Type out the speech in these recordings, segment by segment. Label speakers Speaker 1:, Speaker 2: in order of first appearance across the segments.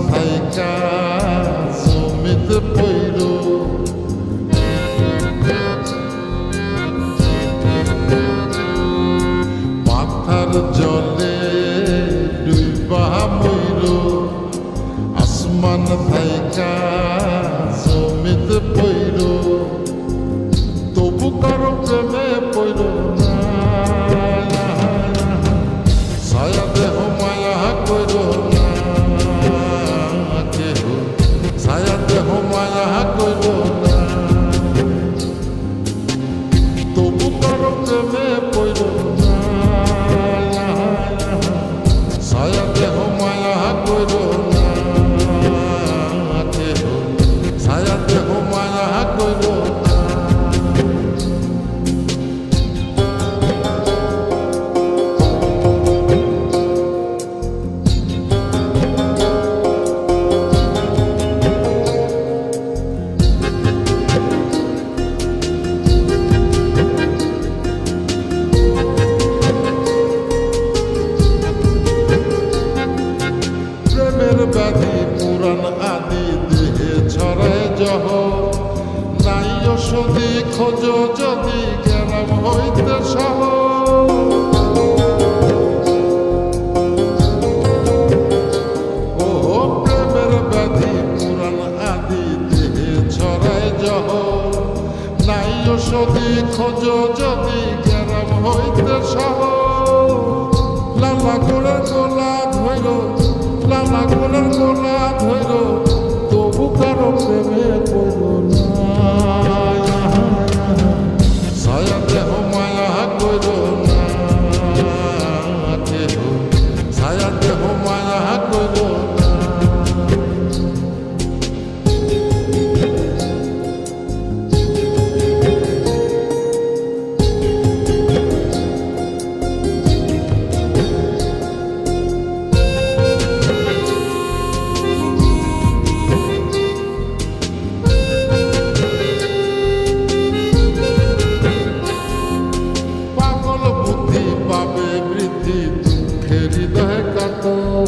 Speaker 1: থাইকা জমিতে পইর মাথার জলে ডুইবা মইর আসমান থাইকা জমিতে পইর তবু কারো প্রেমে পইর না ছায়া দেহ মায়া কইর না কেহ ছায়া দেহ মায়া কইর না তবু কারো প্রেমে পইর না ছায়া দেহ মায়া কইর না কেহ ছায়া দেহ মায়া কইর না ব্যাধি পুরাণ আদি দেহে ছড়ায় জহ নাই ওষুধি খোঁজ যদি গেলাম হইতে সহ ও প্রেমের ব্যাধি পুরাণ আদি দেহে ছড়ায় জহ নাই ওষুধি খোঁজ যদি গেলাম হইতে সহ লালা গোলার গোলা ধৈর লালা গোলার গোলা ধৈর তবু কারো প্রেমে পড়ল না ছায়া দেহ মায়া কইর না কেহ ছায়া দেহ মায়া কইর না হৃদয় কাতর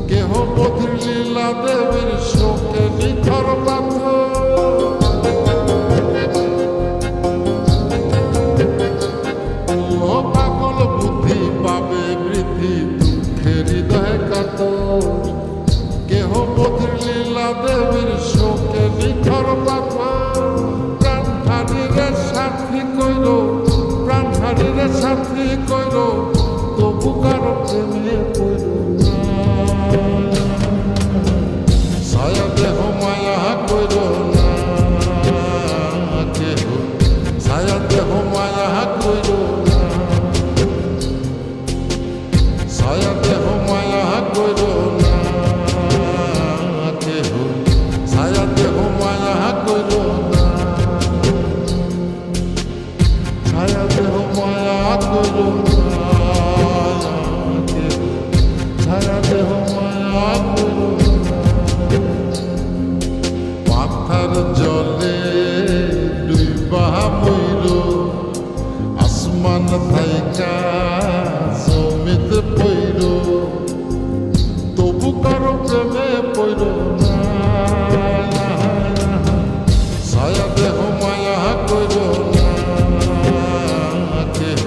Speaker 1: কেহ পথির লীলা দেবীর শোকে নিথর ও পাগল বুদ্ধি পাবে বৃদ্ধি দুঃখে হৃদয় কাতর কেহ পথির লীলা দেবীর শোকে নিথর প্রাণ হারিরে সাথী কইর প্রাণ হারিরে সাথী কইর তবু কারো প্রেমে পড়ল না ছায়া দেহ মায়া কইর না কেহ ছায়া দেহ মায়া কইর না ছায়া দেহ মায়া কইর না কেহ ছায়া দেহ মায়া কইর না ছায়া দেহ মায়া কইর না মাথার জলে ডুইবা মইর আসমান থাইকা জমিতে পইর তবু কারো প্রেমে পইর না ছায়া দেহ মায়া কইর না কেহ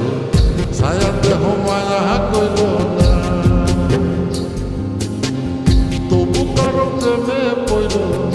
Speaker 1: ছায়া দেহ মায়া কইর না তবু কারো প্রেমে পইর